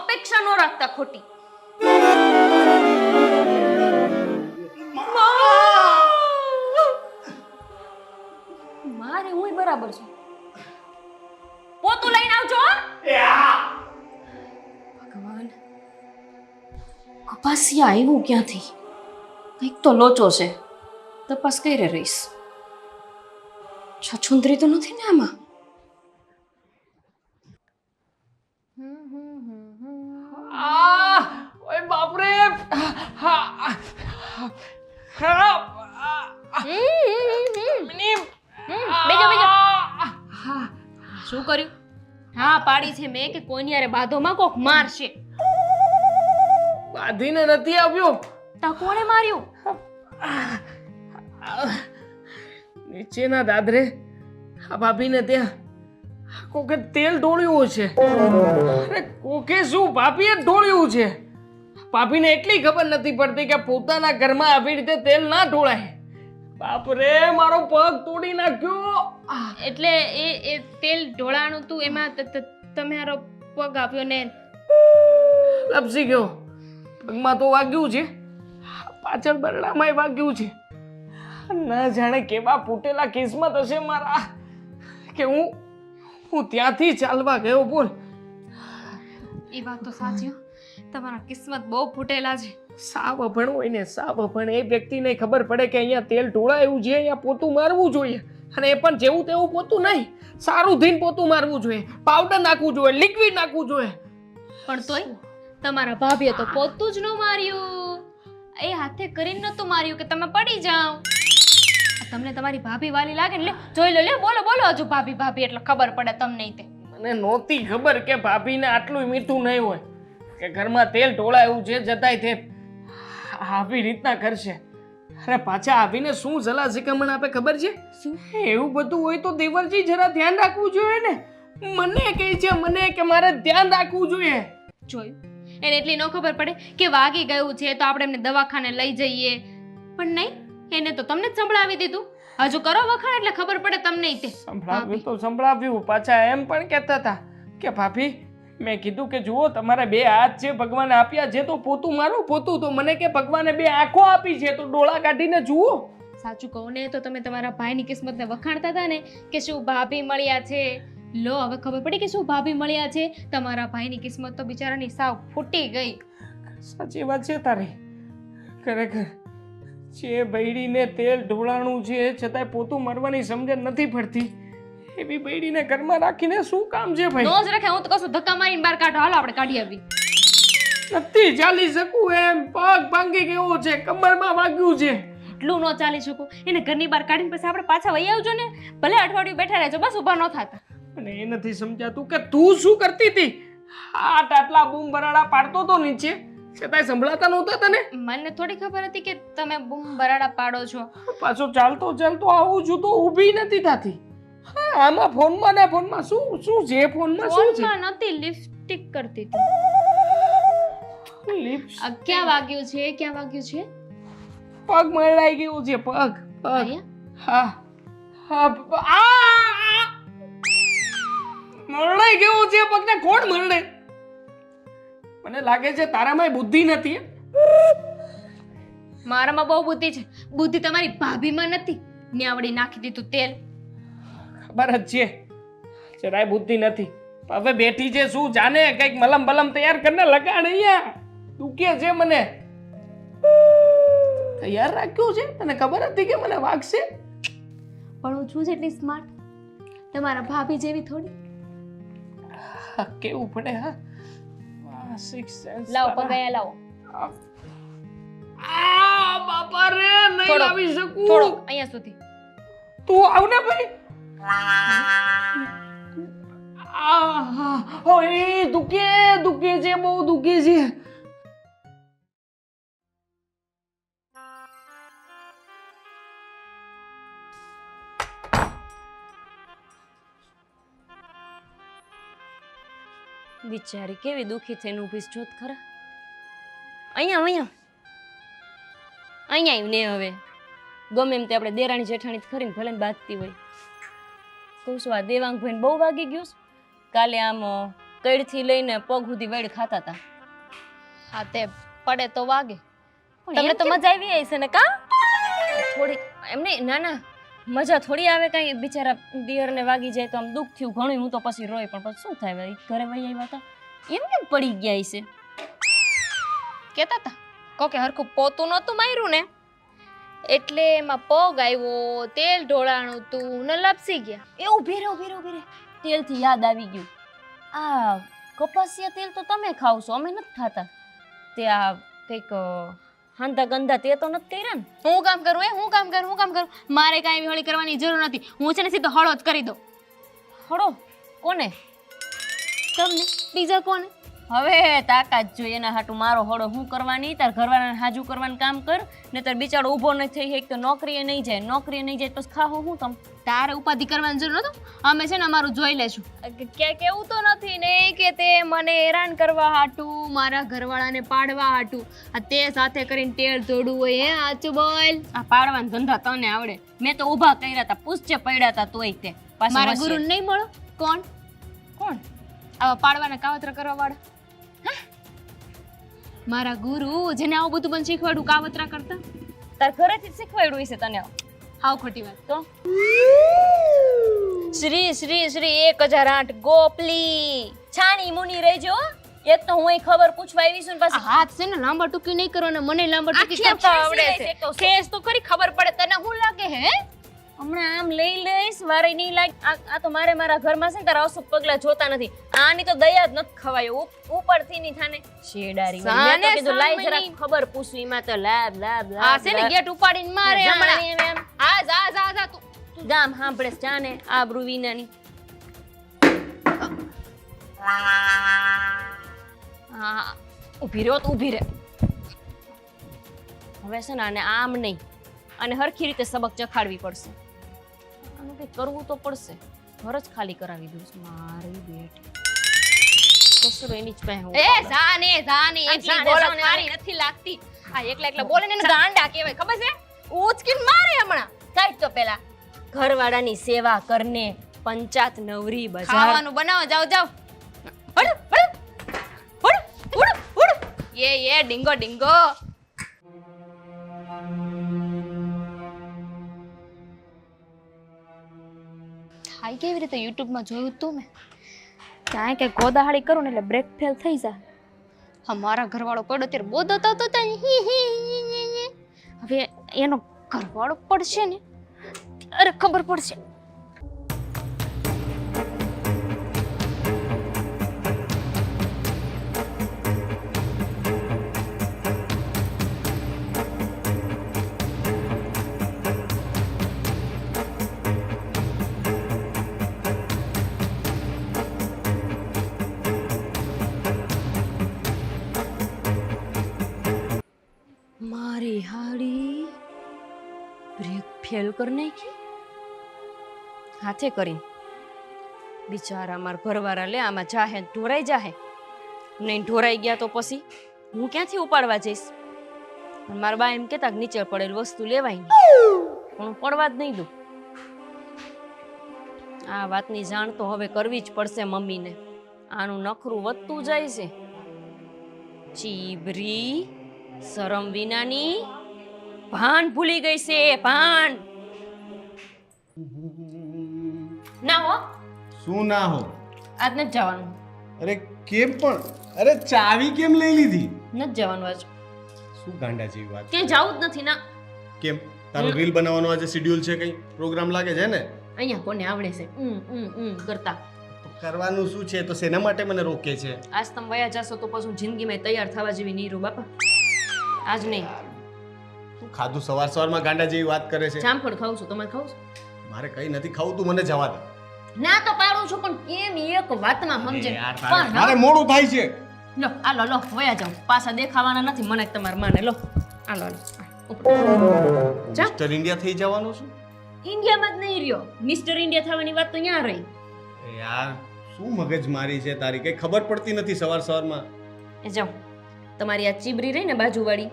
અપેક્ષા ન રાખતા ખોટી. મારે હું બરાબર છું. પોતું લઈને આવજો. ભગવાન, કપાસિયા આવ્યું ક્યાંથી? કંઈક તો લોચો છે. તપાસ કરી રહીશ. છછુંદરી તો નથી ને આમાં? ઓય બાપ રે હા ખરાબ બેજો. શું કર્યું? હા પાડી છે મેં કે કોઈની હારે બાધોમાં કોક મારશે. બાંધીને નથી આવ્યો. તા કોણે માર્યું? નીચેના દાદરે આ ભાભીને ત્યાં કોકે તેલ ઢોળ્યું છે. અરે કોકે શું ભાભીએ જ ઢોળ્યું છે. ભાભીને એટલી ખબર નથી પડતી કે પોતાના ઘરમાં આવી રીતે તેલ ના ઢોળાય. બાપ રે મારો પગ તોડી નાખ્યો. એટલે એ તેલ ઢોળાણું તું એમાં તમારો પગ આપ્યો ને લપસી ગયો. પગમાં તો વાગ્યું છે, પાછળ બરડામાંય વાગ્યું છે. ન જાણે કેવા ફૂટેલા કિસ્મત હશે મારા કે હું ત્યાંથી ચાલવા ગયો. બોલ. એ વાત તો સાચી હો. તમારા કિસ્મત બહુ ફૂટેલા છે. સાવ અભણ હોય ને, સાવ અભણ એ વ્યક્તિને ખબર પડે કે અહીંયા તેલ ઢોળાયું છે, અહીંયા પોતું મારવું જોઈએ, અને એ પણ જેવું તેવું પોતું નહીં, સારું ધીન પોતું મારવું જોઈએ, પાવડર નાખવું જોઈએ, લિક્વિડ નાખવું જોઈએ. પણ તોય તમારા ભાભીએ તો પોતું જ ન માર્યું. એ હાથે કરીને નતું માર્યું કે તમે પડી જાઓ. તમને તમારી ભાભી વાલી લાગે ને, લે જોઈ લો, લે બોલો બોલો હજુ ભાભી ભાભી એટલે ખબર પડે તમને. તે મને નહોતી ખબર કે ભાભીને આટલું મીઠું નહીં હોય, કે ઘરમાં તેલ ઢોળાયું છે જતાય તે આવી રીતના કરશે. અરે પાછા આવીને શું સલાહ શિખામણ આપે ખબર છે? એવું બધું હોય તો દેવરજી જરા ધ્યાન રાખવું જોઈએ ને. મને કહે છે મને કે મારે ધ્યાન રાખવું જોઈએ. જોયું એને એટલી ન ખબર પડે કે વાગી ગયું છે તો આપણે એમને દવાખાને લઈ જઈએ, પણ નહીં, એને તો તમને જ સંભળાવી દીધું. હજુ કરો વખાણ એટલે ખબર પડે તમને. તે સંભળાવ્યું તો સંભળાવ્યું, પાછા એમ પણ કહેતા હતા કે ભાભી મેં કીધું કે જુઓ તમારે બે હાથ છે ભગવાને આપ્યા છે તો પોતું મારો પોતું, તો મને કે ભગવાને બે આંખો આપી છે તો ડોળા કાઢીને જુઓ. સાચું કહું ને તો તમે તમારા ભાઈની કિસ્મતને વખાણતા હતા ને કે શું ભાભી મળ્યા છે. લો હવે ખબર પડી કે શું ભાભી મળ્યા છે. તમારા ભાઈની કિસ્મત તો બિચારાની સાવ ફૂટી ગઈ. સાચી વાત છે તારી. ખરેખર જે બૈડીને તેલ ઢોળાણું છે છતાંય પોતું મારવાની સમજણ નથી પડતી, એવી બૈડીને ઘરમાં રાખીને શું કામ છે ભાઈ? નો જ રાખે. હું તો કશું ધક્કા મારીને બહાર કાઢો. હાલો આપણે કાઢી આવી. નથી ચાલી શકું એમ, પગ ભાંગી ગયો છે, કમરમાં વાગ્યું છે. એટલું ન ચાલી શકું એને ઘરની બહાર કાઢીને પછી આપણે પાછા વહી આવજો ને. ભલે અઠવાડિયું બેઠા રહેજો, બસ ઊભા ન થતા. અને એ નથી સમજાતું કે તું શું કરતી હતી. આટલા બૂમ બરાડા પાડતો તો નીચે, છતાંય સંભળાતા નહોતા તને. મને થોડી ખબર હતી કે તમે બૂમ બરાડા પાડો છો. પાછો ચાલતો ચાલતો આવું છું તો ઊભી નથી થતી. હા, આમાં ફોનમાં ને ફોનમાં શું શું છે? ફોનમાં શું છે? ફોનમાં નથી, લિપસ્ટિક કરતી હતી. લિપ્સ. ક્યાં વાગ્યું છે? ક્યાં વાગ્યું છે? પગ મરડાઈ ગયો છે. પગ પગ. અહીંયા? હા હા. મરડાઈ ગયો છે પગને. કોણ મરડે? મને લાગે છે તારામાં બુદ્ધિ નથી. મારામાં બહુ બુદ્ધિ છે. બુદ્ધિ તમારી ભાભીમાં નથી. ન્યાવડી નાખી દીધું તેલ. ખબર જ છે જરાય બુદ્ધિ નથી. હવે બેઠી છે શું જાને કઈક મલમ બલમ તૈયાર કરીને લગાડ. અહીંયા દુખે છે મને. તૈયાર રાખ્યું છે, તને ખબર હતી કે મને વાગશે? પણ હું છું જેટલી સ્માર્ટ, તમારા ભાભી જેવી થોડી. કેવું પડે. હા, સિક્સ સેન્સ. લાવો પગાયા લાવો. આ બાપા રે, નહીં આવી શકું. થોડો અહીંયા સુધી. તું આવ ને ભાઈ. ઓય દુખે દુખે છે, બહુ દુખે છે. બિચારી કેવી દુખી થઈને ઊભી છે જોત ખરા. અહીંયા અહીંયા અહીંયા આવ્યું ને. હવે ગમે એમ તે આપણે દેરાણી જેઠાણી ખરીને ભલે ને બાંધતી હોય. કહું છું આ દેવાંગભાઈને બહુ વાગી ગયું છે. કાલે આમ કઈડથી લઈને પગ સુધી વેડ ખાતા હતા. હા તે પડે તો વાગે. તમને તો મજા આવી હશે ને કા? થોડી એમને ના ના મજા થોડી આવે. કાંઈ બિચારા દિયરને વાગી જાય તો આમ દુઃખ થયું ઘણું. હું તો પછી રોય, પણ પછી શું થાય ભાઈ, ઘરે વહી આવ્યા હતા એમને પડી ગયા હશે. કેતા હતા કોકે હરખું પોતું નહોતું માર્યું ને એટલે એમાં પગ આવ્યો, તેલ ઢોળાણું તું ને લપસી ગયા. એ ઊભી રહે. તેલથી યાદ આવી ગયું. આ કપાસિયા તેલ તો તમે ખાવ છો, અમે નથી ખાતા. તે આ કંઈક હાંધા ગંધા તે તો નથી કર્યા ને. હું કામ કરું? મારે કાંઈ એવી હળી કરવાની જરૂર નથી. હું છે ને સીધો હળો જ કરી દઉં. હળો કોને? તમને બીજા કોને? હવે તાકાત જોઈએ એના હાટું મારો હોડો હું કરવાની તાર ઘરવાળાને હાજુ કરવાનું કામ કર ને તાર બિચારો ઊભો નહીં થઈ એક તો નોકરીએ નહીં જાય પછી ખાવો હું તમ તારે ઉપાધિ કરવાની જરૂર નતો. અમે છે ને અમારું જોઈ લેશું. કેવું તો નથી ને કે તે મને હેરાન કરવા હાટું મારા ઘરવાળાને પાડવા હાટું આ તે સાથે કરીને ટેળ તોડવું હોય હે આચું બોલ. આ પાડવાના ધંધા તને આવડે મેં તો ઊભા કર્યા હતા પૂછજે પડ્યા હતા તોય તે પાછા મારા વસે. ગુરુ નહીં મળો. કોણ આવા પાડવાના કાવતરા કરવા વાળા? હા? મારા ગુરુ જેને આવું બધું પણ શીખવાડું કાવતરા કરતા. તાર ઘરેથી જ શીખવાડ્યું હશે તને હાવ ખોટી વાત. તો શ્રી શ્રી શ્રી 1008 ગોપલી છાની મુની રહેજો એક તો હું ખબર પૂછવા આવી છું ને આ પાછી હાથ છે ને લાંબા ટૂંકી નહીં કરો ને મને લાંબા ટૂંકી આખી કરતા આખી આવડે સિલાઈ છે. શેકતો છે. ખેસ તો ખરી ખબર પડે તને શું લાગે હે? હમણાં આમ લઈ લઈશ વારે નહીં લાગ આ તો મારા ઘરમાં છે ને તારા અશુભ પગલા જોતા નથી આની તો દયા જ નથી ખવાય ઉપરથી ની થાને શેડારી મેં સાને તો કીધું લાઈ જરા સામેની. ખબર પૂછું એમાં તો લાબ લાબ આ લાબ છે ને ગેટ ઉપાડીને મારે હમણાં. હા જા જા જા તું. ગામ સાંભળે જાને આબરૂ વિનાની હા ઊભી રહ્યો તો ઊભી રહે હવે છે ને આને આમ નહીં અને હરખી રીતે સબક ચખાડવી પડશે આનું કંઈ કરવું તો પડશે ઘર જ ખાલી કરાવી દઉં છું મારી બેટી કસરો એની જ પાસે એ જા ને એટલી જાને, બોલત જાને, મારી નથી લાગતી. આ એકલા બોલે ને એને ગાંડા કહેવાય ખબર છે? ઉચકીને મારે હમણાં. કાંઈ તો પેલા ઘરવાળાની સેવા કરને પંચાત નવરી બજાર ખાવાનું બનાવો જાવ જાવ. હડ હડ હડ હડ હડ. એ ડીંગો ડીંગો. થાય કેવી રીતે યુટ્યુબમાં જોયું તું મેં ક્યાંય કે ગોદાહાળી કરું ને એટલે બ્રેક ફેલ થઈ જાય. અમારા ઘરવાળો પડ્યો ત્યારે બોલતો તો હવે એનો ઘરવાળો પડશે ને અરે ખબર પડશે. મારી હાડી બ્રેક ફેલ કર નાખી હાથે કરીને બિચારા મારા ઘરવાળા લે આમાં જાહે ઢોરાઈ જાહે નહીં ઢોરાઈ ગયા તો પછી હું ક્યાંથી ઉપાડવા જઈશ અને મારા બા એમ કહેતા કે નીચે પડેલ વસ્તુ લેવાય નહીં પણ હું પડવા જ નહીં દઉં આ વાતની જાણ તો હવે કરવી જ પડશે મમ્મીને આનું નખરું વધતું જાય છે ચીબરી શરમ વિનાની ભાન ભૂલી ગઈ છે ભાન ના હો શું ના હો? આજ નથી જવાનું અરે કેમ પણ? અરે ચાવી કેમ લઈ લીધી? નથી જવાનું આજ શું ગાંડા જેવી વાત. ક્યાંય જવું જ નથી ના કેમ તારો રીલ બનાવવાનો આજે શેડ્યુલ છે? કઈ પ્રોગ્રામ લાગે છે ને? અહીંયા કોને આવડે છે કરતા તો કરવાનું શું છે? તો શેના માટે મને રોકે છે? આજ તમે વયા જશો તો પછી હું જિંદગીમાં તૈયાર થવા જેવી નહીં રહું બાપા આજ નહીં તું ખાધું સવારમાં ગાંડા જેવી વાત કરે છે. જામફળ ખાઉં છું તમારે ખાવું છે મારે કઈ નથી ખાવું, તું મને જવા દે. ના તો પાડું છું પણ કેમ એક વાતમાં સમજે યાર, પણ મારે મોડું થાય છે. લો આલો લો વયા જાઓ પાછા દેખાવાના નથી મને જ તમારા માને લો આલો લો જા મિસ્ટર ઇન્ડિયા થઈ જવાનું છું? ઇન્ડિયામાં જ નહીં રહ્યો મિસ્ટર ઇન્ડિયા થવાની વાત તો ત્યાં રહી એ યાર શું મગજ મારી છે તારી, કઈ ખબર પડતી નથી સવારમાં. એ જાઓ તમારી આ ચીબરી રહી ને બાજુવાળી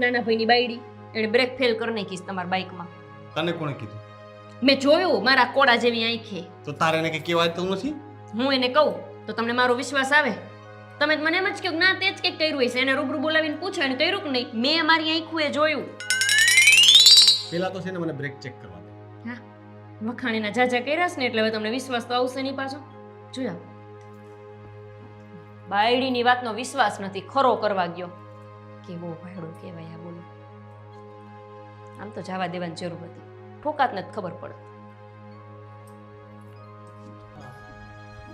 નાના ભાઈની બાયડી એને બ્રેક ફેલ કરી નાખીશ તમારા બાઇકમાં તને કોણે કીધું? મેં જોયું મારા કોડા જેવી આંખે તો તારે એને કઈ કહેવાતું નથી? હું એને કહું તો તમને મારો વિશ્વાસ આવે? તમે મને એમ જ કહો ના તે જ કંઈક કર્યું હશે એને રૂબરૂ બોલાવીને પૂછો એને કર્યું કે નહીં મેં મારી આંખું એ જોયું પેલા તો છે ને મને બ્રેક ચેક કરવા દે. હા વખાણીના જાજા કર્યા છે ને એટલે હવે તમને વિશ્વાસ તો આવશે નહીં પાછો જોયા બાયડીની વાતનો વિશ્વાસ નથી ખરો કરવા ગયો કેવો ભાયડો કહેવાય આ બોલો આમ તો જવા દેવાની જરૂર હતી ઠોકાત નથી ખબર પડે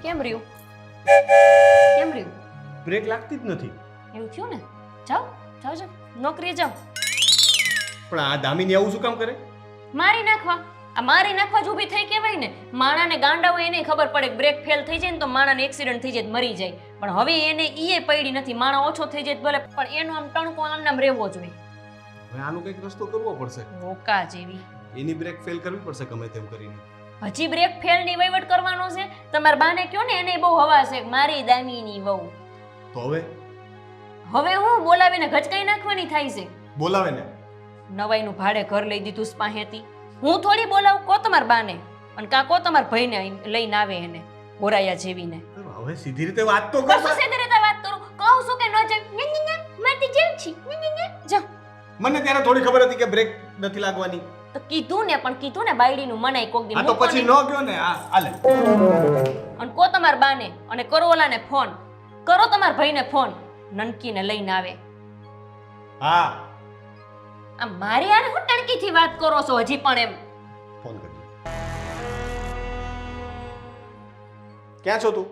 કેમ રહ્યું બ્રેક લાગતી જ નથી. એવું થયું ને જાઓ જાઓ જાઓ નોકરીએ જાઓ પણ આ દામિની આવું શું કામ કરે? મારી નાખવા આ મારી નાખવા જ ઊભી થઈ કહેવાય ને માણાને ગાંડા હોય એને ખબર પડે બ્રેક ફેલ થઈ જાય ને તો માણાને એક્સિડન્ટ થઈ જાય તો મરી જાય પણ હવે એને ઈએ પડી નથી. માણસ ઓછો થઈ જાય તો ભલે, પણ એનો આમ ટણકો આમ નામ રહેવો જોઈએ. હવે આનો કંઈક રસ્તો કરવો પડશે. મોકા જેવી એની બ્રેક ફેલ કરવી પડશે ગમે તેમ કરીને. હજી બ્રેક ફેલ ની વહીવટ કરવાનો છે. તમારા બાને કયો ને એને બહુ હવા છે કે મારી દામીની વહુ. તો હવે હવે હું બોલાવીને ગચકાઈ નાખવાની થાય છે. બોલાવે ને. નવાઈનું ભાડે ઘર લઈ દીધું સ્પાહેથી. હું થોડી બોલાવું, કો તમારા બાને અને કાં કો તમારા ભાઈને લઈને આવે એને હોરાયા જેવીને. હવે સીધી રીતે વાત તો કર. કશું સીધી રીતે વાત કરું, કહું છું કે ન જાય. મારતી જેમ છી. જા. મને ત્યારે થોડી ખબર હતી કે બ્રેક નથી લાગવાની. તો કીધું ને, પણ કીધું ને બાયડીનું મનાઈ કોક દી આ તો મૂકો પછી નહીં. ન ગયો ને આલે. અને કો તમારા બાને અને કરો ઓલાને ફોન કરો, તમારા ભાઈને ફોન નનકીને લઈને આવે. હા આ મારી યાર હું ટણકીથી વાત કરો છો હજી પણ એમ. ફોન કરજો. ક્યાં છો તું?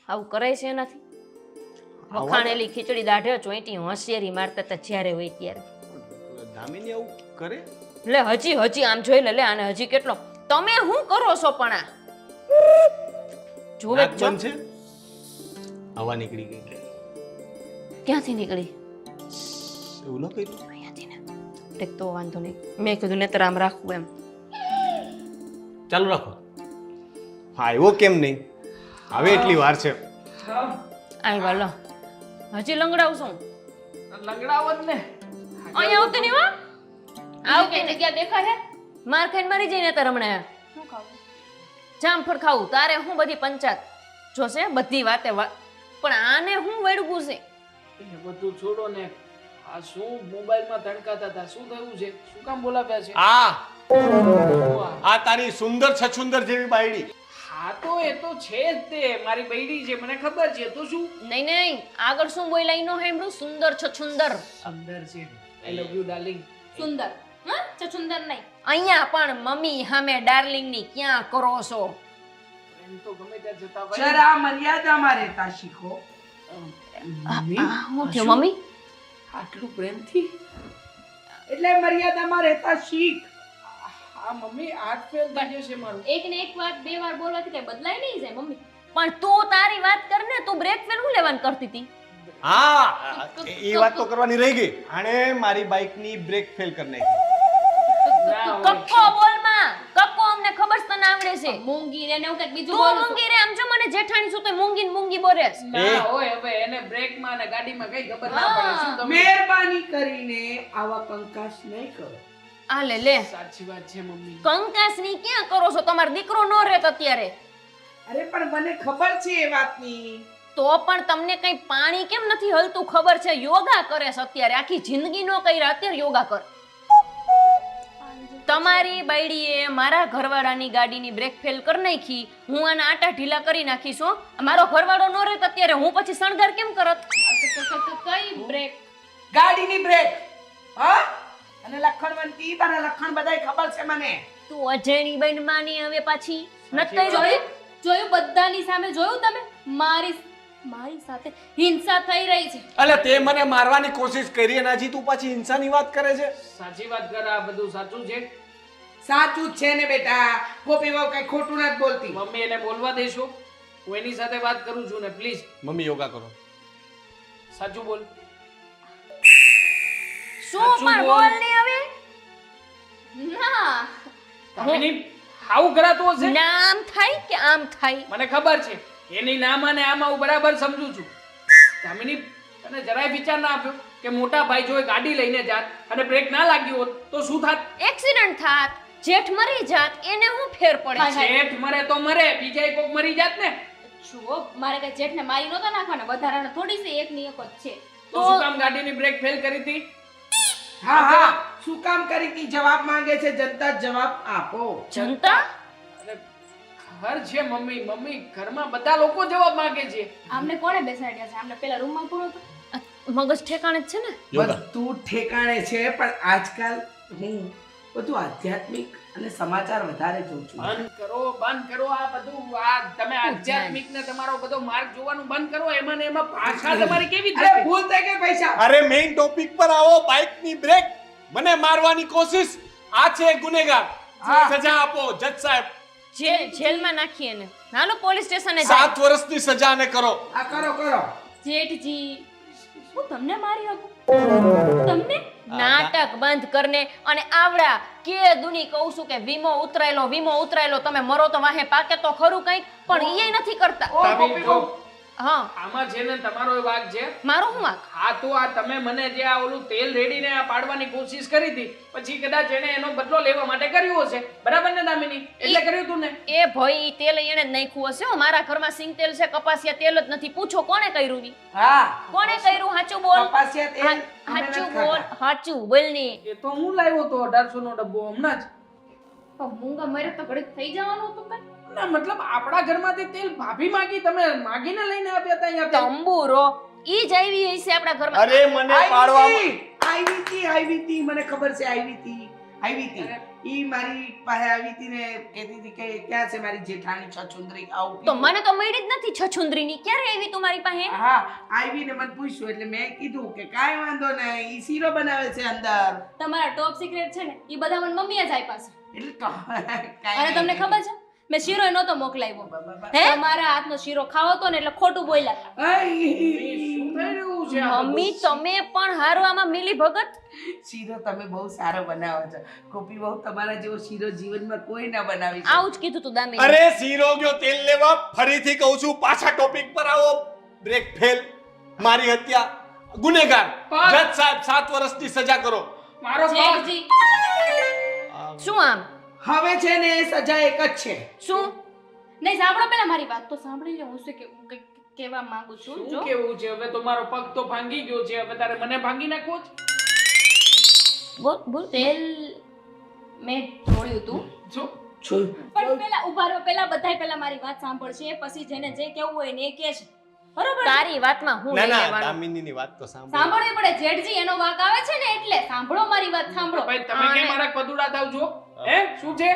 આવું કરે છે એનાથી. વખાણેલી ખીચડી દાઢે ચોઈટી હોશિયારી મારતા હતા જ્યારે હોય ત્યારે. દામિની આવું કરે? લે હજી આમ જોઈ લે આને હજી કેટલો. તમે શું કરો છો પણ આ જોવે નાક જો. બંધ છે? હવા નીકળી ગઈ. ક્યાંથી નીકળી? એવું ન કર્યું? અહીંયાથી ને. ઠીક તો વાંધો નહીં. મેં કીધું ને આમ રાખવું એમ. ચાલુ રાખો. હા એવો કેમ નહીં? હવે એટલી વાર છે. આવ્યા લો. હજી લંગડાવશું. લંગડાવો જ ને. અહીંયા આવતી નહીં હો. આવ કે જગ્યા દેખાય માર ખાઈને મરી જઈને તાર હમણાં. શું ખાવું? જામફળ ખાવું તારે હું બધી પંચાયત જોશે બધી વાતે પણ આને હું વળગું છે. એ બધું છોડો ને. આ શું મોબાઈલમાં ધણકાતા હતા? શું થયું છે? શું કામ બોલાવ્યા છે? આ તારી સુંદર છછુંદર જેવી બાયડી. હા તો એ તો છે જ તે. મારી બૈડી છે, મને ખબર છે. તો શું નહીં આગળ શું બોલાઈ નો હેમરું સુંદર છછુંદર. અંદર છે? આઈ લવ યુ ડાર્લિંગ. સુંદર. હા ચચુંદર નહીં. અહીંયા પણ મમ્મી સામે ડાર્લિંગ ની ક્યાં કરો છો? પ્રેમ તો ગમે ત્યાં જતા હોય. જરા મર્યાદામાં રહેતા શીખો. મમ્મી, શું થયું મમ્મી? આટલું પ્રેમથી? એટલે મર્યાદામાં રહેતા શીખ. હા મમ્મી, હાથ ફેલ થઈ જશે મારું. એક ને એક વાત બે વાર બોલવાથી કઈ બદલાય નહીં જાય મમ્મી. પણ તું તારી વાત કર ને. તું બ્રેક ફેલ હું લેવાનું કરતી હતી? હા એ વાત તો કરવાની રહી ગઈ. આણે મારી બાઇકની બ્રેક ફેલ કરી નાખી. ના હોય. કક્કો બોલ માં. કક્કો અમને ખબર છે તને આવડે છે. મૂંગી રે ને એવું કઈક બીજું તું બોલું છું. મૂંગી રે. આમ જો મને જેઠાણી છું તો મૂંગી ને મૂંગી બોલેસ. ના હોય. હવે એને બ્રેકમાં અને ગાડીમાં કઈ ખબર ના પડે. શું તમે? મહેરબાની કરીને આવા કંકાસ નહીં કરો. આ લે લે. સાચી વાત છે મમ્મી. કંકાસની ક્યાં કરો છો? તમારો દીકરો નો રહેત અત્યારે. અરે પણ મને ખબર છે એ વાતની. તો પણ તમને કઈ પાણી કેમ નથી હલતું? ખબર છે યોગા કરે છે અત્યારે. આખી જિંદગી નો કર્યા, અત્યારે યોગા કર. તમારી બાયડીએ મારા ઘરવાળાની ગાડીની બ્રેક ફેલ કરી નાખી. હું આના આટા ઢીલા કરી નાખીશ હો. મારો ઘરવાળો નો રહેત અત્યારે હું પછી શણગાર કેમ કરત? કઈ બ્રેક? ગાડીની બ્રેક. હા? અને લખણવંતી તારા લખણ બધાય ખબર છે મને. તું અજયની બેન માની હવે પાછી નતઈ જોઈ. જોયું બધાની સામે જોયું તમે? મારી સાથે હિંસા થઈ રહી છે. અલે તે મને મારવાની કોશિશ કરી અને હજી તું પાછી હિંસાની વાત કરે છે. સાચી વાત કર. આ બધું સાચું છે. સાચું જ છે ને બેટા. ગોપી વહુ કઈ ખોટું નથી બોલતી. મમ્મી એને બોલવા દેશો? હું એની સાથે વાત કરું છું ને. પ્લીઝ મમ્મી યોગા કરો. સાચું બોલ. શું સાચું પણ બોલ. બોલ ને હવે. ના દામિની, આવું કરાતું હશે? નામ થાય કે આમ થાય? મને ખબર છે એની નામ અને આમાં હું બરાબર સમજુ છું. દામિની, તને જરાય વિચાર ના આપ્યો કે મોટા ભાઈ જો એ ગાડી લઈને જાત અને બ્રેક ના લાગ્યું હોત તો શું થાત? એક્સિડન્ટ થાત, જેઠ મરી જાત, એને હું ફેર પડે? હાય. શેઠ મરે તો મરે, બીજા કોક મરી જાત ને. જુઓ મારે કઈ જેઠને મારી નહોતા નાખવાના. વધારાના થોડી છે, એકની એક જ છે. તો શું કામ ગાડીની બ્રેક ફેલ કરી હતી? હા શું કામ કરી તી? જવાબ માંગે છે જનતા. જવાબ આપો. જનતા અરે ઘર છે મમ્મી. મમ્મી ઘરમાં બધા લોકો જવાબ માંગે છે. આમને કોણે બેસાડ્યા છે? આમને પેલા રૂમમાં પૂરો તો. મગજ ઠેકાણે જ છે ને. બધું ઠેકાણે છે પણ આજકાલ હું બધું આધ્યાત્મિક અને સમાચાર વધારે જોઉં છું. બંધ કરો આ બધું. આ તમે આધ્યાત્મિક ને તમારો બધો માર્ગ જોવાનું બંધ કરો. એમાં ને એમાં ભાષા તમારી કેવી અરે થાય? ભૂલ થઈ ગઈ પૈસા. અરે મેઇન ટોપિક પર આવો. બાઇકની બ્રેક, મને મારવાની કોશિશ. આ છે ગુનેગાર. હા. સજા આપો જજ સાહેબ. જેલમાં નાખીએ ને હાલો પોલીસ સ્ટેશને જાય 7 વર્ષની સજા ને કરો. આ કરો કરો જેઠજી હું તમને મારી શકું તમને નાટક બંધ કરને અને આવડા કે દુની કહું છું કે વીમો ઉતરાયેલો તમે મરો તો વાહે પાકે તો ખરું કંઈક પણ ઈ નથી કરતા ઓ ગોપી બહુ હા આમાં છે ને તમારો વાંક છે. મારો હું વાંક હા તો આ તમે મને જે આ ઓલું તેલ રેડીને આ પાડવાની કોશિશ કરી હતી પછી કદાચ એને એનો બદલો લેવા માટે કર્યું હશે બરાબર ને દામિની એટલે કર્યું તું ને એ ભાઈ ઈ તેલ એને જ નાખ્યું હશે હો. મારા ઘરમાં સિંગ તેલ છે કપાસિયા તેલ જ નથી પૂછો કોણે કર્યું ઈ હા કોણે કર્યું સાચું બોલ કપાસિયા તેલ અમે સાચું નથી બોલ ખાતા. સાચું બોલ ને એ તો હું લાવ્યો તો 1800 નો ડબ્બો હમણાં જ. પણ મૂંગા મરે તો ઘડીક થઈ જવાનું હતું કઈ ના મતલબ આપણા ઘરમાંથી તેલ ભાભી માંગી તમે માગીને લઈને આપ્યા હતા અહીંયા તેલ. તંબુરો ઈ જ આવી હશે આપણા ઘરમાં અરે મને પાડવામાં આવી હતી મને ખબર છે આવી હતી ઈ મારી પાસે આવી હતી ને કહેતી હતી કે ક્યાં છે મારી જેઠાણી છછુંદરી આવું તો મને તો મળી જ નથી છછુંદરીની ક્યારે આવી તું મારી પાસે હા આવી ને મને પૂછ્યું એટલે મેં કીધું કે કાંઈ વાંધો નહીં ઈ શીરો બનાવે છે અંદર તમારા ટોપ સિક્રેટ છે ને એ બધા મને મમ્મીએ જ આપ્યા છે એટલે તો કાંઈ અને તમને નહીં. ખબર છે મેં શીરો નહોતો મોકલાવ્યો હે તમારા હાથનો શીરો ખાવો તો ને એટલે ખોટું બોલ્યા શું થઈ રહ્યું છે આ બધું? મમ્મી તમે પણ હારો આમાં મિલી ભગત શીરો તમે બહુ સારો બનાવો છો ગોપી બહુ તમારા જેવો શીરો જીવનમાં કોઈ ના બનાવી શકે. આવું જ કીધું તું દામી અરે શીરો ગયો તેલ લેવા ફરીથી કહું છું પાછા ટોપિક પર આવો. બ્રેક ફેલ મારી હત્યા ગુનેગાર જજ સાહેબ 7 વર્ષની સજા કરો. મારો પગ. જેઠજી શું આમ હવે છે ને એ સજા એક જ છે શું નહીં સાંભળો પેલા મારી વાત તો સાંભળી લો હું શું કંઈક કહેવા માંગુ છું જો શું કેવું છે હવે તો મારો પગ તો ભાંગી ગયો છે હવે તારે મને ભાંગી નાખવો છે. બોલ બોલ તેલ મેં ઢોળ્યું હતું જો જોયું પણ પેલા ઉભા રહો પેલા બધાય પેલા મારી વાત સાંભળશે પછી જેને જે કેવું હોય ને એ કહેશે બરોબર તારી વાતમાં હું ના નહીં ના લેવાનું દામિનીની વાત તો સાંભળો. સાંભળવી પડે જેઠજી એનો વાંક આવે છે ને એટલે સાંભળો મારી વાત સાંભળો ભાઈ તમે કેમ મારા પદુડા થાવ છો હે શું છે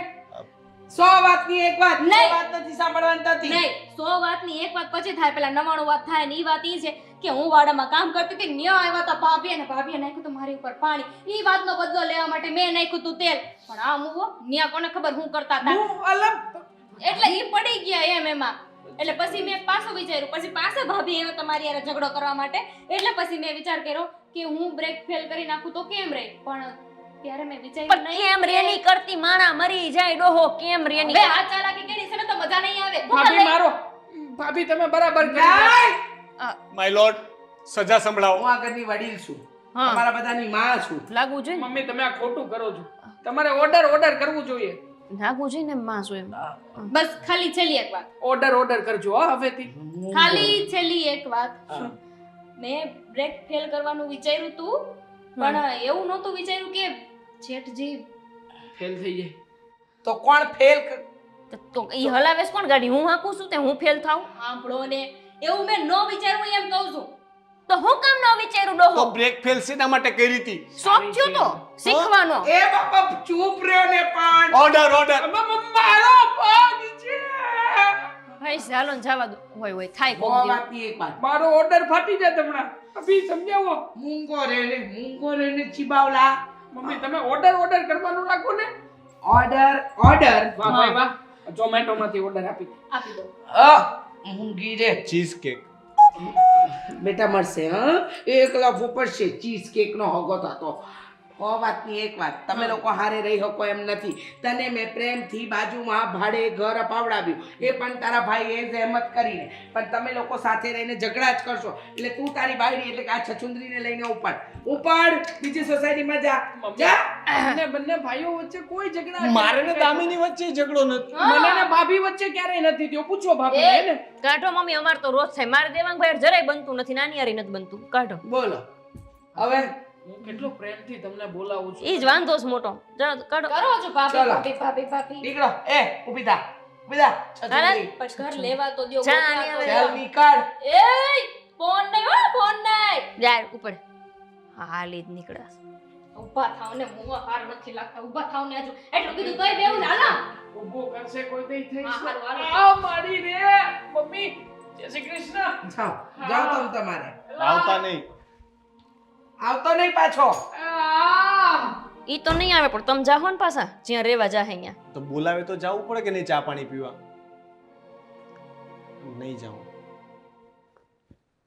100 વાતની એક વાત નહીં. 100 વાત નથી સાંભળવાની થતી નહીં 100 વાતની એક વાત પછી થાય પેલા 99 વાત થાય ને ઈ વાત ઈ છે કે હું વાડામાં કામ કરતી હતી ન્યા આવ્યા હતા ભાભીએ નાખ્યું તો મારી ઉપર પાણી ઈ વાતનો બદલો લેવા માટે મેં નાખ્યું તું તેલ પણ આ મુવો ન્યા કોને ખબર હું કરતા હતા હું અલગ એટલે ઈ પડી ગયા એમ એમાં એટલે પછી મેં પાછું વિચાર્યું પછી પાસે ભાભી આવ્યો તમારી હારે ઝઘડો કરવા માટે એટલે પછી મેં વિચાર કર્યો કે હું બ્રેક ફેલ કરી નાખું તો કેમ રહે પણ ત્યારે મેં વિચાર્યું પણ કેમ રેની કરતી માણા મરી જાય ડોહો કેમ રેની બે હાથ ચાલાકી કરી છે ને તો મજા નહીં આવે ભાભી મારો ભાભી તમે બરાબર કરી નહીં. માય લોર્ડ સજા સંભળાવો. હું આ ઘરની વડીલ છું હા. તમારા બધાની માં છું લાગવું જોઈએ ને? મમ્મી તમે આ ખોટું કરો છો તમારે ઓર્ડર કરવું જોઈએ લાગવું જોઈએ ને માં શું એમ બસ ખાલી છેલ્લી એક વાત ઓર્ડર કરજો હો હવેથી. ખાલી છેલ્લી એક વાત મેં બ્રેક ફેલ કરવાનું વિચાર્યું તું પણ એવું નહોતું વિચાર્યું કે જેઠજી ફેલ થઈ જાય તો કોણ ફેલ તો ઈ હલાવેશ કોણ ગાડી હું હાકું છું તે હું ફેલ થાઉં સાંભળો ને એવું મેં ન વિચાર્યું એમ કહું છું તો હું કામ ન વિચાર્યું ડોહો તો બ્રેક ફેલ શેના માટે કરી હતી? શોખ થયો તો શીખવાનો એ બાપા ચૂપ રહ્યો ને પણ ઓર્ડર મારો પગ છે ભાઈ ચાલો ને જવા દો હોય થાય બહુ કોક દી. વાતની એક વાત મારો ઓર્ડર ફાટી જાય હમણાં અભી સમજાવો મૂંગો રે ને ચીબાવલા મમ્મી તમે ઓર્ડર કરવાનું રાખો ને ઓર્ડર વાહ ભાઈ વાહ ઝોમેટો માંથી ઓર્ડર આપી આપી દો મૂંગી રે ચીઝ કેક. બેટા મળશે હા એક લાફો પડશે ચીઝ કેક નો હગો થતો ઓ વાતની એક વાત તમે લોકો હારે રહી શકો એમ નથી તને મેં પ્રેમથી બાજુમાં ભાડે ઘર અપાવડાવ્યું એ પણ તારા ભાઈએ જહેમત કરીને પણ તમે લોકો સાથે રહીને ઝઘડા જ કરશો એટલે તું તારી બાયડી એટલે કે આ છછુંદરીને લઈને ઉપાડ બીજી સોસાયટીમાં જા અને બંને ભાઈઓ વચ્ચે કોઈ ઝઘડા મારે ને દામિની વચ્ચે ઝઘડો નથી. મને ને ભાભી વચ્ચે ક્યારેય નથી થયો પૂછો ભાભી ને કાઢો મમ્મી અમાર તો રોજ થાય મારે દેવાંગભાઈ જરાય બનતું નથી નાની હારી નથી બનતું કાઢો બોલો હવે હું કેટલો પ્રેમથી તમને બોલાવું છું ઈ જ વાંધો છે મોટો જાઓ કાઢો કરો છો ભાભી ચાલો. ભાભી ભાભી ભાભી નીકળો ઊભી થા છછુંદરી પણ ઘર લેવા તો દ્યો જા, ગોતવા આની તો હવે. ચાલ નીકળ દ્યો. એય ફોન નહીં હો ફોન નહીં યાર ઉપર હાલી જ નીકળ્યા ઊભા થાવ ને મુવા હાર નથી લાગતા ઊભા થાવ ને હજુ એટલું કીધું તોય બેવું છે હાલો ઊભો કરશે કોઈ દઈ થઈ હા, હારું, હારું. આ મારી રે મમ્મી જય શ્રી કૃષ્ણ જાઓ તમે તમારે આવતા નહીં. આવતો નહીં પાછો આ ઈ તો નહીં આવે પણ તમે જાહો ને પાછા જ્યાં રેવા જાહે અહીંયા. તો બોલાવે તો જવું પડે કે નહીં ચા પાણી પીવા? નહીં જાઉં.